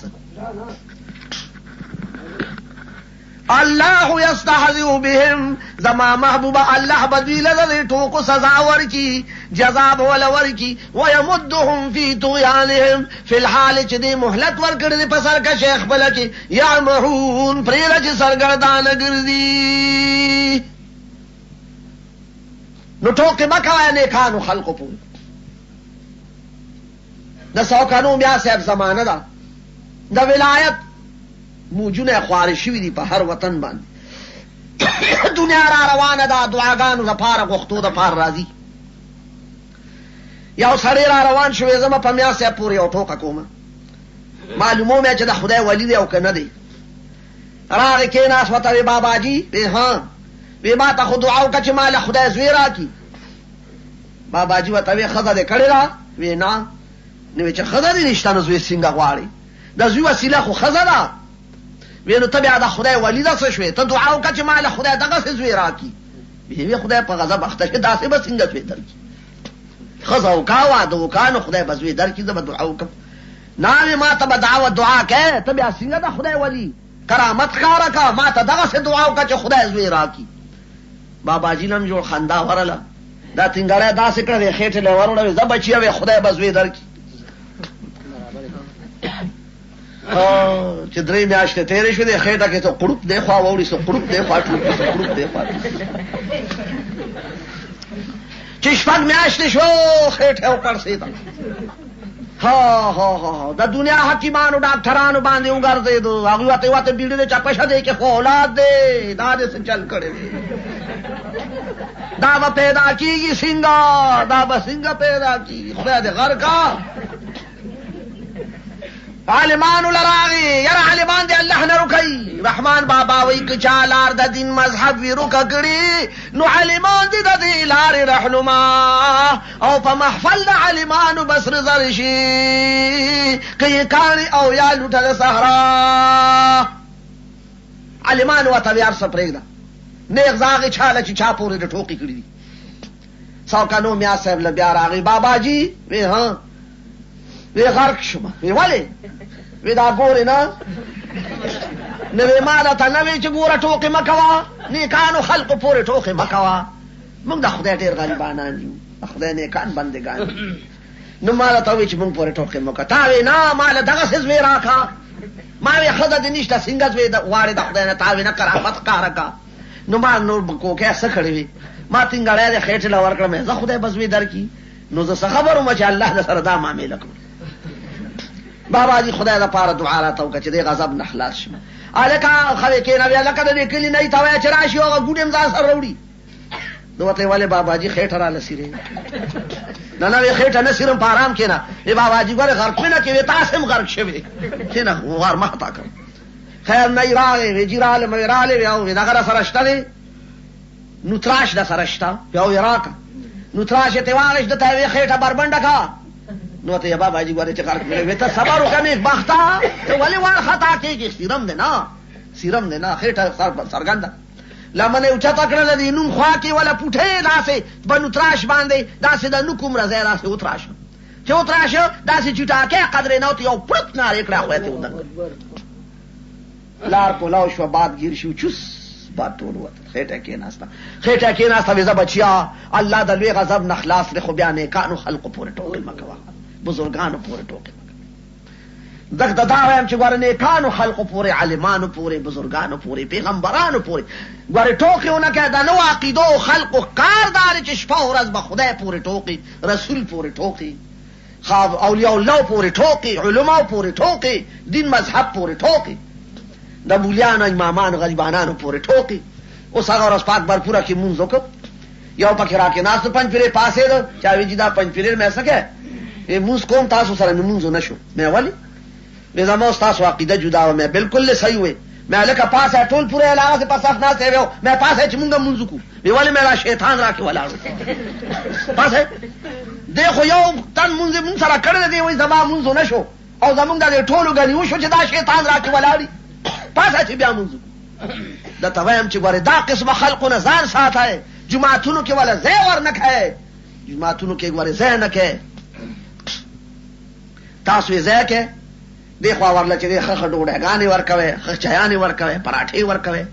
اللہ یستهزئ بهم، زما محبوبہ اللہ بدوی لذ ٹوکو سزا ورکی، جزاب ولا ورکی. ویمدهم فی طغیانهم، فی الحال چھ دی محلت ورکڑ دی پسر کا شیخ بلکی، یعمہون پریرچ سرگردان گردی. نو ٹوکے مکایا نیکانو خلقو پوری. دا سوکانو بیا صاحب زمانہ دا دا ولایت موجونه خوارې شوي دي په هر وطن باندې. دنیا را روانه ده، دعاګانو دپاره غوښتو دپاره راځي. یو سړی را روان شوی، زما په میا صاحب پورې یو ټوکه کومه، معلوموم چې د خدای ولی دی او که نه دی. راغی کېناست، ورته وی باباجي، وی ها، وی ما ته خو دعا وکړه چې ما له خدای زوی راکړي. باباجي ورته وی ښځه دې کړې ده؟ وی نه. نو وی چې ښځه دې نشته نو زوی څنګه غواړې؟ د زوی وسیله خو ښځه ده. وی نو ته بیا د خدای ولی ده څه شوې؟ ته دعا وکړه چې ما له خدای دغسې زوی راکړي. وی خدای په غضب اخته شي، داسې به څنګه زوی درکړي؟ ښځه وکړه، واده وکړه، نو خدای به زوی درکړي، زه به دعا وکړم. نه ما ته به دعا کوې، ته بیا څنګه د خدای ولی کرامت ښکاره کړه، ما ته دغسې دعا وکړه چې خدای زوی راکړي. باباجي لم جوړ خندا ورله، دا تنګړی داسې کړه، وی خېټې له وروړه، زه بچیه وی خدای به زوی درکړي. چې درې میاشتې تېرې شوې، خېټه کې څه قړوپ دی خوا واوړي، څه قړوپ دی خوا ټوکې، څه قړوپ دی خوا. چې شپږ میاشتې شو خېټه وپړسېده. د دنیا حکیمانو ډاکټرانو باندې وګرځېدو، هغوی ورته ورته بیړې دی چپشه دی کې خو اولاد دی، دا دې څه چل کړی دی، دا به پیدا کېږي څنګه، دا به څنګه پیدا کېږي، خدای دې غر کا. عالمانو لراغی، یاره عالمان دی اللہ نه رکی. رحمان بابا وی که چا لار د دین مذهب وی رکا کړي، نو عالمان دی د دې لارې رهنما، او په محفل د عالمانو بس رضا شي، که یې کاڼي او یا لوټه د صحرا. عالمانو ورته وی هر څه پرېږده، نیغ زاغې چاله چې چا پورې د ټوقې کړي دي. سوکانو میا صاحب له بیا راغی، باباجي وی ها، وی غرق شما. وی ولې؟ وی دا ګورې نه، نو وی ما درته نه وی چې ګوره ټوقې مه کوه، نیکانو خلقو پورې ټوقې مه کوه، موږ د خدای ډېر غریبانان یو، د خدای نیکان بندګان. نو ما درته وی چې موږ پورې ټوقې مه کوه. تا وی نه، ما له دغسې زوی راکړه. ما وی ښځه دې نشته، څنګه زوی غواړې د خدای نه؟ تا وی نه کرامت ښکاره کړه. نو ما نور کوکې څه کړې وي، ما تنګړی دې خېټې له ورکړم، زه خدای به زوی درکړي. نو زه څه خبر وم چې الله د سره دا معامله کړم. باباجي خدای د پاره دعا راته وکړه چې دې غضب نه خلاص شم. هلکه خلک کېنه بیا لکه د دې کلي نه یې ته وایه چې راشي هغه ګوډ یې ځان سره راوړي. نو ورته یې ولې باباجي خېټه راله څیرې؟ نه نه وی خېټه نه څیرم، په ارام کېنه. وی باباجي ګورې غرق مې نه کې، وی تاسې هم غرق شوې، کېنه غار مه خطا کړم. خیر نه یې راغی، وی جي رالم، وی رالی، وی دغه را سره شته دی، نوتراش در سره شته، بیا وی راکړه. نوتراش یې ترې واخېست، ده ته یې وی خېټه بربنډه کړه. نو ته بابا جی ګوره چې کار کوي ته صبر وکړې بختا ته ولې وان خطا کېږي سیرم دې نه خېټه سرګنده لمنه اوچا کړل دي نوم خوا کې ولا پټه داسې بنو تراش باندې داسې د نو کوم راځي داسې وتراش چې وتراش داسې چټاکه قدر نه یو پرت نه لیکړه وته ودان لار کولاو شو باد گیر شو چوس باد ټول وته خېټه کې ناستا وزه بچیا الله د لوی غضب نخلاص له خو بیان کانو خلق پورې ټوکل مکوا بزرګانو پورې ټوکل دغه دا وایم چې ګورنه کانو خلق پورې عالمانو پورې بزرګانو پورې پیغمبرانو پورې ګوره ټوکونه کې دا نو عقیده او خلق کاردار چې شپه او ورځ به خدای پورې ټوکي رسول پورې ټوکي خاص اولیاء الله پورې ټوکي علما پورې ټوکي دین مذهب پورې ټوکي د مولیانو امامانو غریبانو پورې ټوکي اوس هغه ورځ پاک برپوره کې مونږ وکړ یو پکې راکې ناس پنځ پیرې پاسې ده چا وی دا پنځ پیرې مې سکه مونږ کوم تاسو سره مونږ نشو مې ولی مې زموږ تاسو عقیده جدا و مې بالکل صحیح وې مې لکه پاسه ټول پورې علاوه په صف نه سیو مې پاسه چې مونږ مونږ کو مې ولی مې لا شیطان راکې ولاړو پاسه دغه یو تن مونږ سره کړل دی وې زما مونږ نشو او زمونږ د ټولو غني وشو چې دا شیطان راکې ولاړی پاسه چې بیا مونږ دا توایم چې ګوره دا قسمه خلقونه ځان ساتای جماعتونو کې ولا ځای ور نه کای جماعتونو کې ګوره ځای نه کای تاسو یې ځای کې دیخوا ورله چې خخ ډوډۍ ورکوي خخ چایانې ورکوي پراټې ورکوي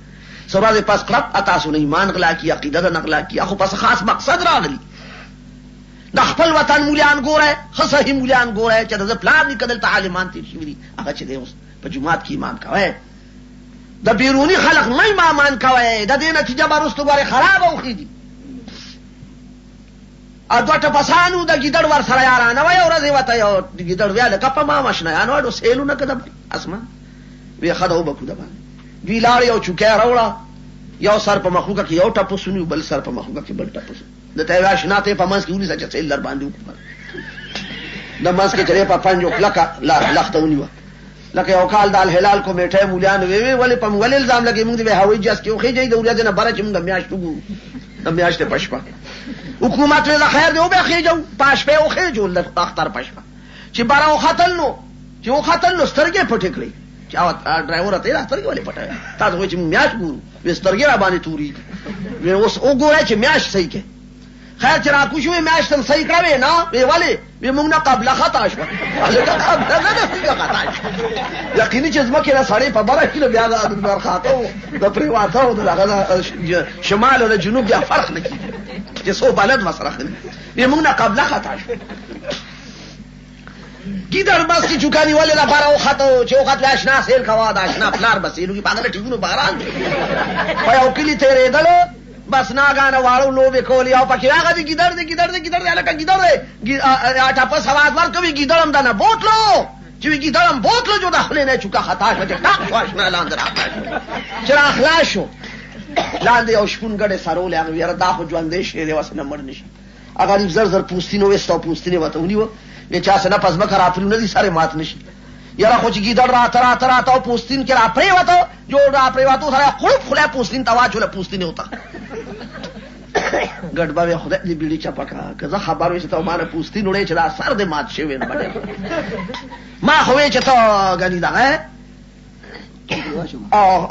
سبا دې پس کړپ تاسو نه ایمان غلا کی عقیده نه غلا کی خو پس خاص مقصد راغلی د خپل وطن مولیان ګوره خصه مولیان ګوره چې د پلان نکدل تعلیمان تیر شي دي هغه چې اوس په جمعات کې ایمان کوي د بیرونی خلق نه ایمان کوي د دې نتیجه برستو غره خراب او خېدي ا دوټه پسانو د ګیدړ ور سره یارانه وای ورځي وته یو ګیدړ ویاله کپ ما ماشنه یانو اډو سیلو نه کده اسما وی خداو بکو ده باندې وی لاړ یو چوکه راوړه یو سر په مخوګه کې یو ټپو سونی بل سر په مخوګه کې بل ټپو د ته واشناته په منځ کې ونی سچ سیل در باندې د منځ کې چره په پنجو لکه لا لختونی و لکه یو کال د الهلال کمیټه مولیان وی ولی په مول الزام لګي موږ د هوایي جاس کې خو جاي د ورځ نه بره چې موږ میاشتو د میاشتې پښپا حکومت له خیر دی او به خېجو پښپې او خېجو د اختر پښپا چې بارا او خاتل نو چې او خاتل نو سترګې پټې کړې چې او ډرایور ته سترګې ولې پټه تاسو چې میاش ګورو و سترګې را باندې توري و اوس وګورئ چې میاش صحیح کې خیر چې را کوشوي میاش تم صحیح کړو نه وی ولی وی موږ نه قبل خطا شو هغه قبل نه خطا شو یقیني چې زما کې را سړی په بره کې بیا د ورخاتو د پریواتو د شمال او د جنوب بیا فرق نه کیږي چې سو بلد مسرخ نه وی موږ نه قبل خطا شو ګیدړ بس کی چوکانی ولې لا بارو خطو چې وخت آشنا سیل کوا د آشنا پلار بسیلو کې پاګل ټیګونو باران په یو کلی تیرې دلو بس ناګانه واړو لوبه کولی او پکې هغه دي ګیدړ الکه ګیدړ اټا په سواد ور کوي ګیدړم دنه بوتلو چې ګیدړم بوتلو جو داخله نه چوکا خطا شو چې ټاک واشنا لاندې راځي چې اخلاص شو لاندې او شپون ګډه سرول هغه یره دا خو ژوندې شي دی وسنه مړ نشي اگر زر زر پوستینو وستو پوستینه وته ونیو یا چا سره پس مکر اپلو نه دي سره مات نشي یاره خو چې ګیدړ راته او پوستین کې را پرې وته جوړ را پرې وته سره خړپ خله پوستین توا چوله پوستینه وته ګډ به خدای دې بیړي چپکا که خبر وي چې ته مانه پوستین وړې چې دا سر دې مات شي وین باندې ما خو چې ته غني دا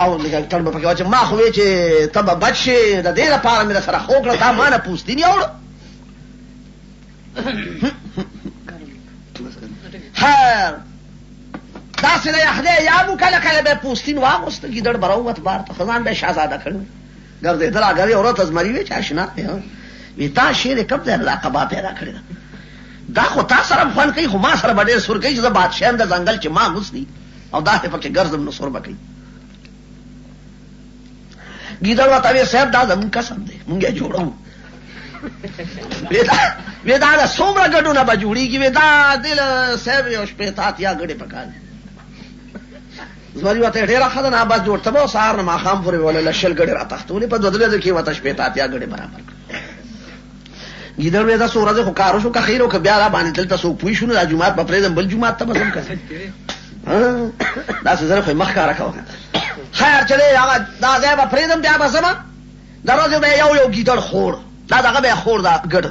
او لکه تر په کې واچ ما خو چې ته به بچي د دې لپاره مې سره خو کړه تا مانه پوستین یوړ هر دا سره یخده یا مو کله به پوستین واغست ګیدړ براوت بار ته خزان به شاهزاده کړو ګرځې دلا غري اورت ازمري وی چې آشنا وی تا شیر کب ده علاقه پیدا کړی دا خو تاسو سره فن کوي خو ما سره باندې سور کوي چې بادشاہ د ځنګل چې ما مسني او دا په کې ګرځم نو سور بکې ګیدړ وته وی صاحب دا زمون قسم دی مونږه جوړو ودا څومره ګډونه به جوړیږي ودا دل صاحب یو شپه تاتیا ګډه پکاله زمري وته ډیره خدانه آباد جوړته به سهار نه ماخام پورې ولا لشل ګډه را تختولې په دودله کې وته شپه تاتیا ګډه برابر ګیدړ ودا سورہ خو کارو شو که خیرو که بیا را باندې دلته سو پوي شونه د جمعات په پرېدم بل جمعات ته بسم کړ دا څه زره خو مخ کار راکاو خیر چلے هغه دا ځای په پرېدم بیا بسم دروازه به یو ګیدړ خور دا دغه به خور دا ګډ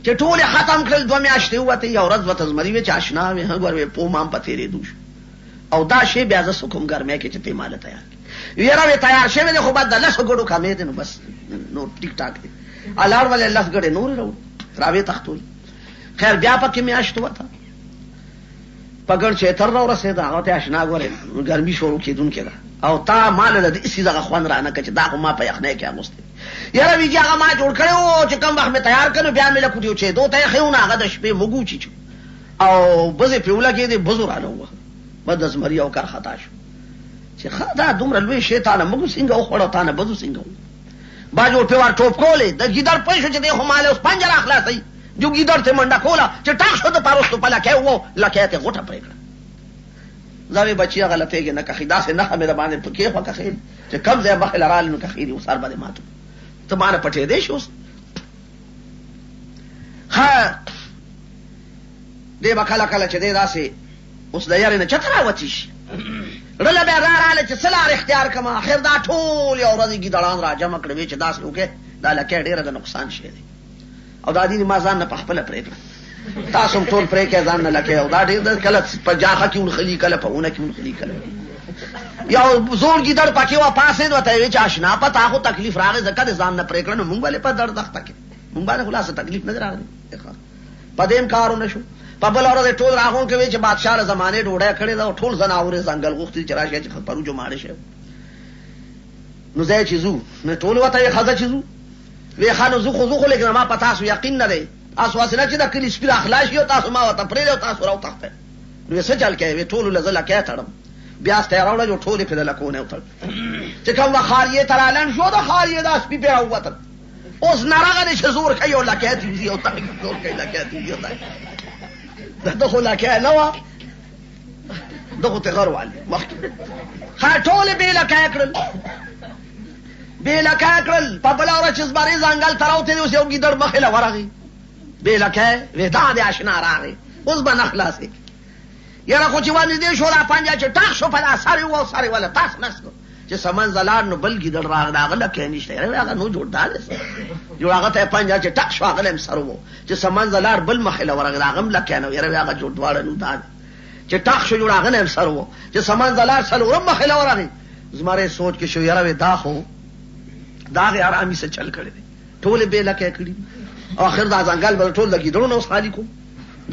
چې ټول ختم کړل 2 میاشتې وته یو ورځ وته زمری وی چې آشنا وي هغه ور په مام پته لري دوش او دا شی بیا ز سکم ګرمه کې چې ته مال تیار یاره وی تیار شوی دی خو بعد د لاسو ګړو کمې دي نو بس نو ټیک ټاک دی الار ولې الله ګړې نور راوي تختول خیر بیا پکې میاشت وته پګړ چې تر را ورسېدا هغه ته آشنا غوړې ګرمي شروع کېدون کېده او تا مال د اسی دغه خوان رانه کچ دا ما په یخنه کې اغوسته یاره ویږي هغه ما جوړ کړو چې کوم وخت مې تیار کړو بیا مې لکو دیو چې دوته خېونه هغه د شپې مګو چی او بزې پیوله کې دې بزور اله و بد زمری او کار خطا شو چې خدا دومره لوی شیطان مګو څنګه او خړو تانه بزو څنګه باجو په ور ټوپ کولې د ګیدړ پېښ چې دې هماله اوس پنجره اخلاصي جو ګیدړ ته منډه کوله چې ټاک شو د پاروستو په لکه وو لکه ته غټه پرې کړه زاوی بچیا غلطه کې نه کخیدا سے نه مې باندې پکې پکې خیر چې کم ځای بخل رال نو کخیری وسار باندې ماتو ته مانه پټې دې شو ها دې بکاله کله چې دې راسي اوس د یاري نه چترا وتیش رله به رااله چې سلار اختیار کما اخر دا ټول یو ورځ ګیدړان را جمع کړو چې داس وکي دا لکه ډیره د نقصان شي او دا دې ما ځان نه پخپل پرې کړ تاسو ټول پرې کې ځان نه لکه او دا ډېر کله په جاخه کې ونخلي کله په ونه کې ونخلي کله یو زور کی در پکې وا پاسې وته وی چې آشنا پتا خو تکلیف راغی ځکه ځان نه پرې کړنو مونږ ولې په درد تخته کې مونږ باندې خلاصه تکلیف نه راغلی پدیم کارونه شو په بل اورو ټول راغون کې وی چې بادشاہ زمانه ډوډۍ کړې دا ټول زناورې ځنګل غوښتي چې راشي چې پرو جو ماړې شه نو ځای چې زو نه ټول وته خزه چې زو وی خانو زو خو لیکن ما پتا سو یقین نه دی تاسو واسنه چې د کلی سپیر اخلاص یو تاسو ما وته پرې له تاسو راو تخته نو څه چل کې وی ټول لزله کې تړم بیا ستراوله جو ټول په لکونه وتل چې کوم خاریه ترالن شو د خاریه د سپی په راوته اوس ناراغه چې زور کوي او لکه دې یو تا زور کوي لکه دې یو تا دغه لکه نو دغه ته غروال وخت خا ټول به لکه کړل به لکه کړل په بل اور چې زبري ځنګل تراوته اوس یو ګیدړ مخله ورغی به لکه ودا دې آشنا راغی اوس به نخلاصي یاره خو چې باندې دې شو را پنجا چې ټاک شو په اثر وو سره ولا تاس نسکو چې سمن زلار نو بل ګیدړ راغله لکه نشته هغه نو جوړ دال جو هغه ته پنجا چې ټاک شو هغه هم سره وو چې سمن زلار بل مخله ورغله هغه لکه نو یاره هغه جوړ دواړه نو دال چې ټاک شو جوړ هغه هم سره وو چې سمن زلار سره ور مخله ورغله زماره سوچ کې شو یاره دا خو دا غي آرامي سره چل کړي ټول به لکه کړي اخر دا ځنګل بل ټول لګي درونه اوس خالي کو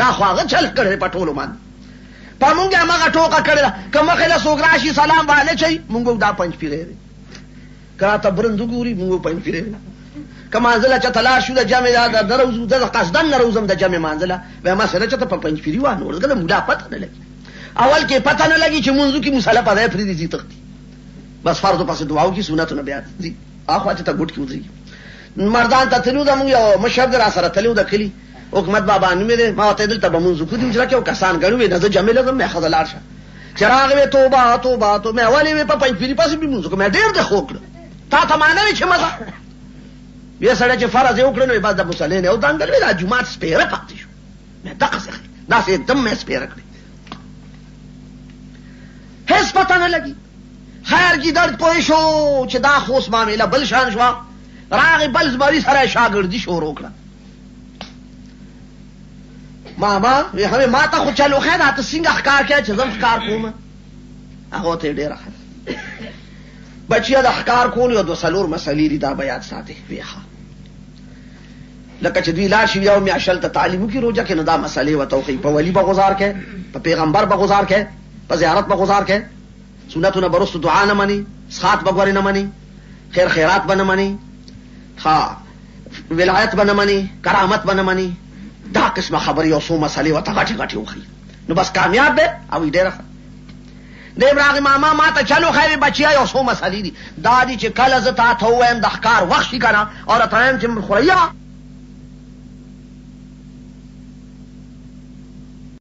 دا خو هغه چل کړي په ټولو باندې په مونږه هغه ټوکا کړل کومه خله سوګراشي سلام باندې چي مونږ دا پنځ پیره کړه ته برندو ګوري مونږ پنځ پیره کما ځله چې تلاش د جامع د دروزو د قصدن روزم د جامع منځله به ما سره چې ته په پنځ پیری وانه ورګله مولا پته نه لګي اول کې پته نه لګي چې مونږ کې مصالحه پدې فریدي دي تختی بس فرض پس دعاو کې سنت نه بیا دي اخو ته ګټ کې وځي مردان ته تلو د مونږ یو مشر در سره تلو د کلی حکومت بابا نومې ما ته دلته به مونږ کو دي چې راکو کسان غنوې نه جمع لازم نه خدلار شه چراغ وې توبه توبه تو مې اولی وې په پنځ پیری پاسې به مونږ کو مې ډېر د خوکړه تا ته معنی چې مزه بیا سره چې فرض یو کړنو بعد د مصلی نه او دنګل وې د جمعات سپیره پاتې شو مې دغه څه دا سه دم مې سپیره کړې هیڅ پته نه لګي خیر کی درد پوه شو چې دا خوس معاملې بل شان شو راغی بل زمری سره شاګردي شروع کړه ماما وی همه ما ته خو چلو خیر اته څنګه ښکار کړي چې زم ښکار کوم هغه ته ډېر ښه بچیا د ښکار کول یو د سلور مسلې دي دا بیات ساتي ویخه لکه چې دوی لا شي یو میاشل ته تعلیم کی روزه کې نه دا مسلې وته خو په ولی به گزار کې په پیغمبر به گزار کې په زیارت به گزار کې سنتونه برست دعا نه مني سخات بغور نه مني خیر خیرات به نه مني ها ولایت به نه مني کرامت به نه مني دا قسمه خبري او سو مسلې وته غټي وخی نو بس کامیاب به او ډېر د ابراهیم ماما ما ته چلو خیر بچیا یو سو مسلې دي دا دي چې کله زه تا ته وایم د ښکار وخت شي کنه او ته هم چې خوریا